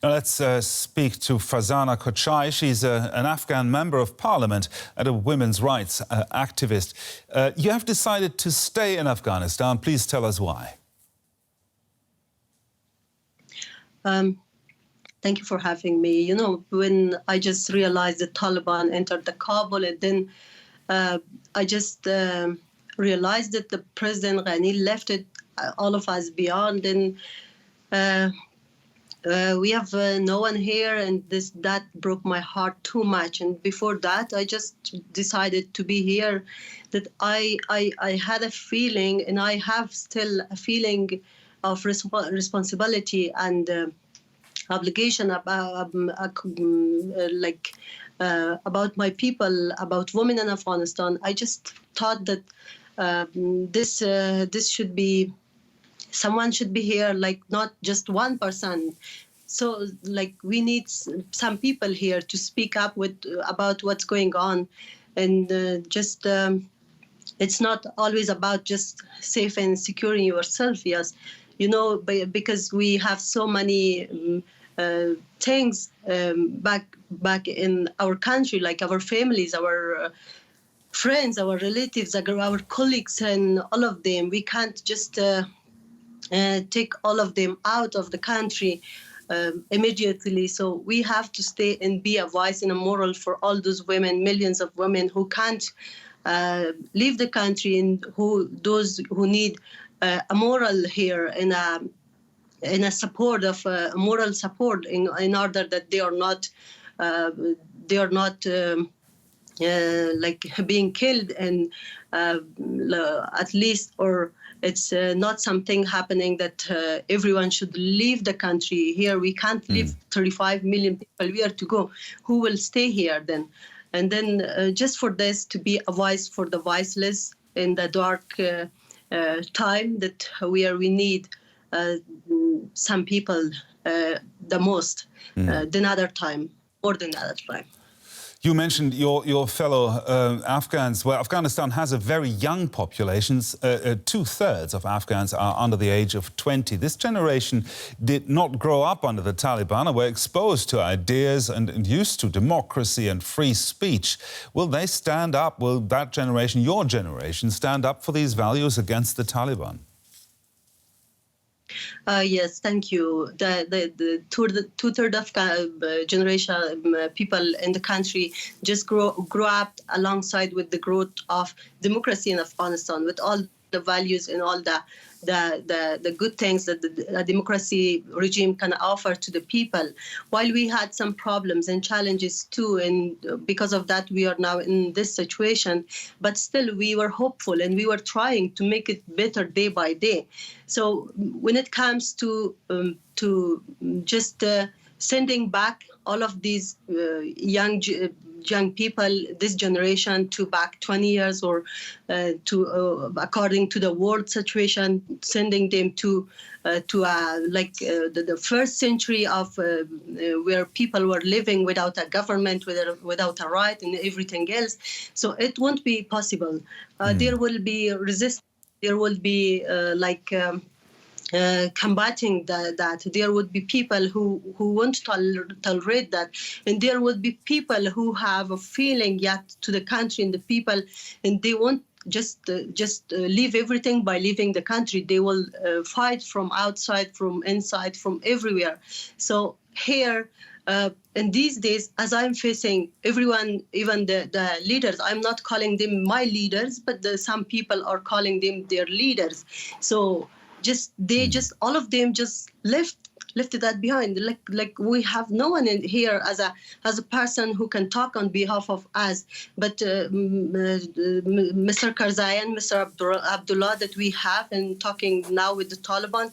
Now let's speak to Farzana Kochai. She's an Afghan member of parliament and a women's rights activist. You have decided to stay in Afghanistan. Please tell us why. Thank you for having me. You know, when I just realized the Taliban entered the Kabul, and then I just realized that the President Ghani left it, all of us beyond, and we have no one here, and that broke my heart too much. And before that, I just decided to be here. That I had a feeling, and I have still a feeling of responsibility and obligation about my people, about women in Afghanistan. I just thought that this should be, someone should be here, like not just one person. So like we need some people here to speak up about what's going on, and it's not always about just safe and securing yourself. Yes, you know, because we have so many things back in our country, like our families, our friends, our relatives, our colleagues, and all of them. We can't just take all of them out of the country immediately. So we have to stay and be a voice and a moral for all those women, millions of women who can't leave the country, and those who need a moral here and a support of moral support in order that they are not like being killed, and at least, or it's not something happening that everyone should leave the country. Here we can't leave 35 million people. Where to go? Who will stay here then? And then just for this to be a voice for the voiceless in the dark time that we need some people the most than other time, more than other time. You mentioned your fellow Afghans. Well, Afghanistan has a very young population. 2/3 of Afghans are under the age of 20. This generation did not grow up under the Taliban, and were exposed to ideas and used to democracy and free speech. Will they stand up? Will that generation, your generation, stand up for these values against the Taliban? Yes, thank you. The two-thirds of generation people in the country just grow up alongside with the growth of democracy in Afghanistan, with all the values and all the good things that the democracy regime can offer to the people. While we had some problems and challenges too, and because of that we are now in this situation, but still we were hopeful and we were trying to make it better day by day. So when it comes to just sending back all of these young people, this generation, to back 20 years or according to the world situation, sending them to the first century of where people were living without a government, without a right and everything else. So it won't be possible. There will be resistance. There will be combating that. There would be people who won't tolerate that, and there would be people who have a feeling yet to the country and the people, and they won't just leave everything by leaving the country. They will fight from outside, from inside, from everywhere. So here, in these days, as I'm facing everyone, even the leaders, I'm not calling them my leaders, but some people are calling them their leaders. So all of them just left that behind. Like we have no one in here as a person who can talk on behalf of us. But Mr. Karzai and Mr. Abdullah that we have, and talking now with the Taliban.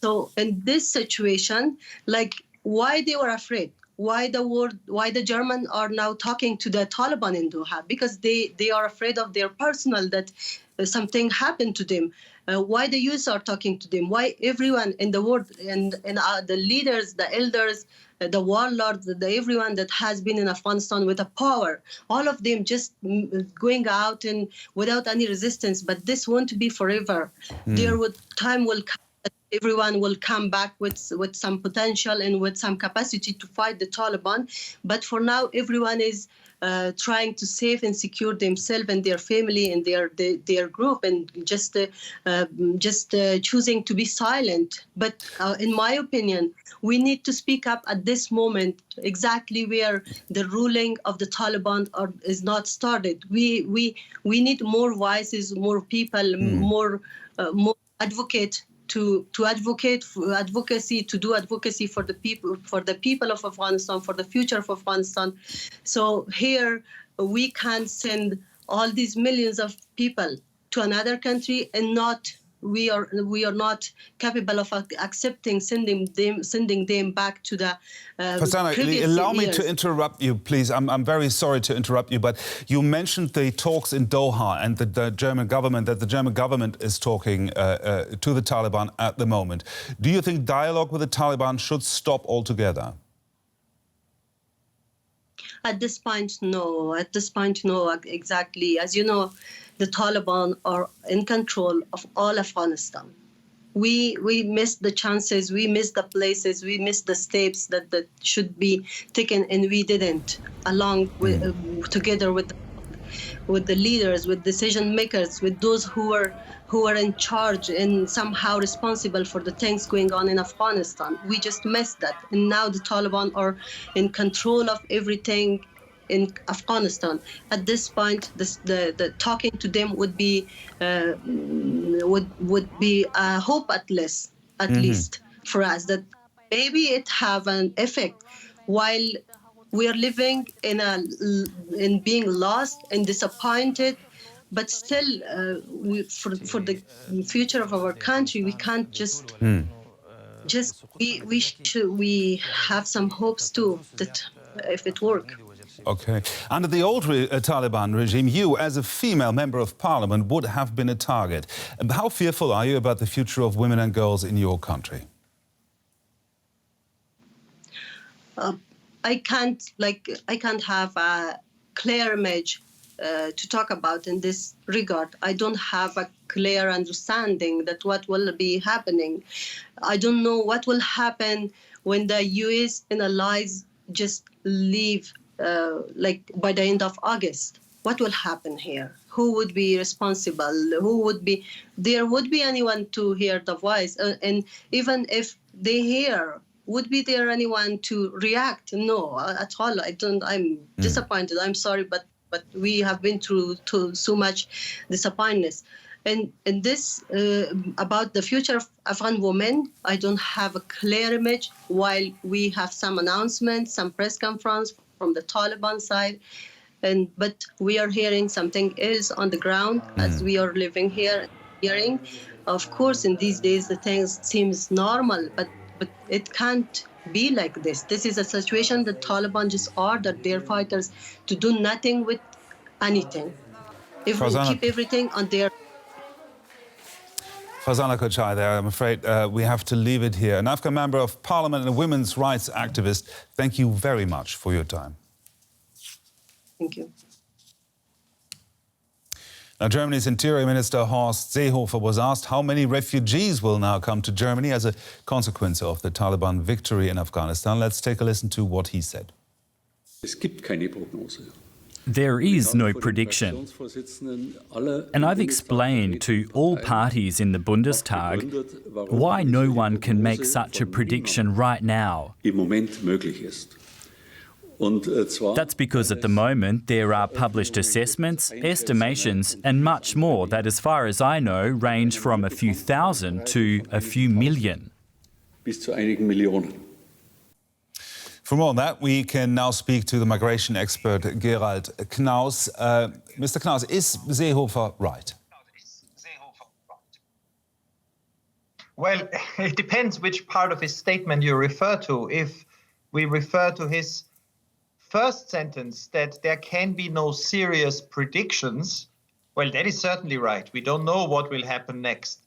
So in this situation, like why they were afraid? Why the Germans are now talking to the Taliban in Doha? Because they are afraid of their personal, that something happened to them. Why the youth are talking to them? Why everyone in the world and the leaders, the elders, the warlords, everyone that has been in Afghanistan with a power, all of them just going out and without any resistance. But this won't be forever. Time will come everyone will come back with some potential and with some capacity to fight the Taliban. But for now, everyone is trying to save and secure themselves and their family and their group, and just choosing to be silent. But in my opinion, we need to speak up at this moment, exactly where the ruling of the Taliban is not started. We need more voices, more people, more advocate. To advocate for advocacy, to do advocacy for the people of Afghanistan, for the future of Afghanistan. So here we can send all these millions of people to another country, and we are not capable of accepting sending them back to the Farzana, previous allow me years. to interrupt you, please. I'm very sorry to interrupt you, but you mentioned the talks in Doha and the German government, that the German government is talking to the Taliban at the moment. Do you think dialogue with the Taliban should stop altogether? At this point, no. At this point, no, exactly. As you know, the Taliban are in control of all Afghanistan. We missed the chances, we missed the places, we missed the steps that should be taken, and we didn't, along with together with the leaders, with decision makers, with those who are in charge and somehow responsible for the things going on in Afghanistan. We just missed that, and now the Taliban are in control of everything in Afghanistan. At this point, the talking to them would be hope at least for us, that maybe it have an effect while we are living in being lost and disappointed. But still, for the future of our country, we can't just we have some hopes too that if it works. Okay. Under the old Taliban regime, you, as a female member of parliament, would have been a target. How fearful are you about the future of women and girls in your country? I can't have a clear image to talk about in this regard. I don't have a clear understanding that what will be happening. I don't know what will happen when the US and allies just leave, by the end of August. What will happen here? Who would be responsible? There would be anyone to hear the voice? And even if they hear, would be there anyone to react? No, at all. I'm disappointed. I'm sorry, but we have been through so much disappointment. And this about the future of Afghan women, I don't have a clear image. While we have some announcements, some press conference from the Taliban side, but we are hearing something else on the ground as we are living here, hearing. Of course, in these days, the things seems normal, but it can't be like this. This is a situation that Taliban just ordered their fighters to do nothing with anything. Keep everything on their... Farzana Kochai there, I'm afraid we have to leave it here. An Afghan member of parliament and a women's rights activist, thank you very much for your time. Thank you. Now, Germany's Interior Minister Horst Seehofer was asked how many refugees will now come to Germany as a consequence of the Taliban victory in Afghanistan. Let's take a listen to what he said. There is no prediction. And I've explained to all parties in the Bundestag why no one can make such a prediction right now. That's because at the moment there are published assessments, estimations and much more that, as far as I know, range from a few thousand to a few million. For more on that, we can now speak to the migration expert Gerald Knaus. Mr. Knaus, is Seehofer right? Well, it depends which part of his statement you refer to. If we refer to his first sentence that there can be no serious predictions, well, that is certainly right. We don't know what will happen next.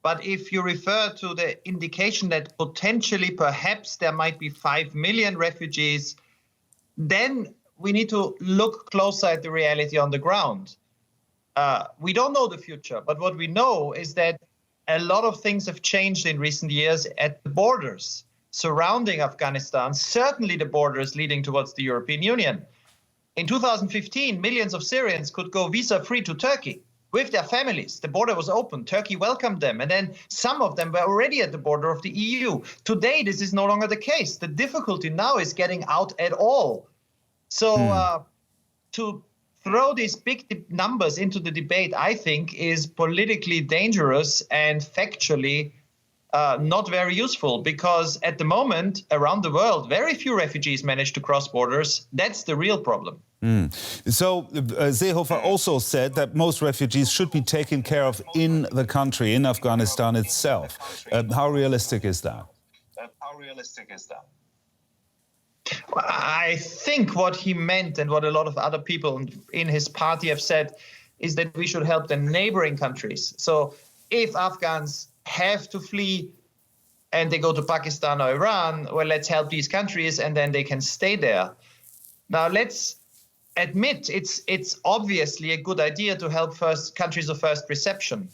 But if you refer to the indication that potentially perhaps there might be 5 million refugees, then we need to look closer at the reality on the ground. We don't know the future, but what we know is that a lot of things have changed in recent years at the borders surrounding Afghanistan, certainly the borders leading towards the European Union. In 2015, millions of Syrians could go visa-free to Turkey with their families. The border was open. Turkey welcomed them. And then some of them were already at the border of the EU. Today, this is no longer the case. The difficulty now is getting out at all. So to throw these big numbers into the debate, I think, is politically dangerous and factually not very useful, because at the moment, around the world, very few refugees manage to cross borders. That's the real problem. So Seehofer also said that most refugees should be taken care of in the country, in Afghanistan itself. How realistic is that? I think what he meant, and what a lot of other people in his party have said, is that we should help the neighboring countries. So if Afghans have to flee and they go to Pakistan or Iran, well, let's help these countries and then they can stay there. Now, let's admit it's obviously a good idea to help countries of first reception.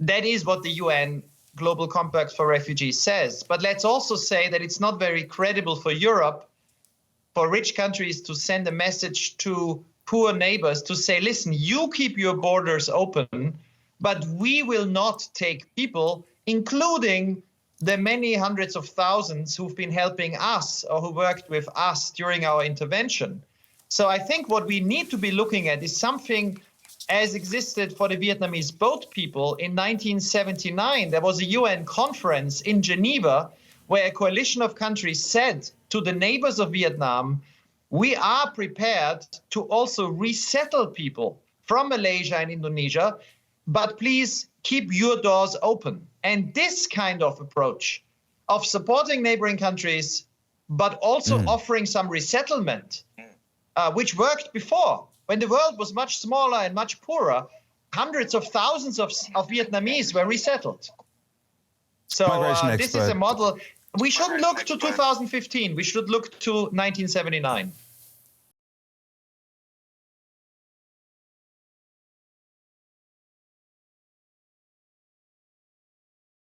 That is what the UN Global Compact for Refugees says. But let's also say that it's not very credible for Europe, for rich countries, to send a message to poor neighbors to say, listen, you keep your borders open, but we will not take people, including the many hundreds of thousands who've been helping us or who worked with us during our intervention. So I think what we need to be looking at is something as existed for the Vietnamese boat people in 1979. There was a UN conference in Geneva where a coalition of countries said to the neighbors of Vietnam, we are prepared to also resettle people from Malaysia and Indonesia, but please keep your doors open. And this kind of approach of supporting neighboring countries, but also offering some resettlement, which worked before, when the world was much smaller and much poorer, hundreds of thousands of Vietnamese were resettled. So this is a model. We shouldn't look to 2015. We should look to 1979.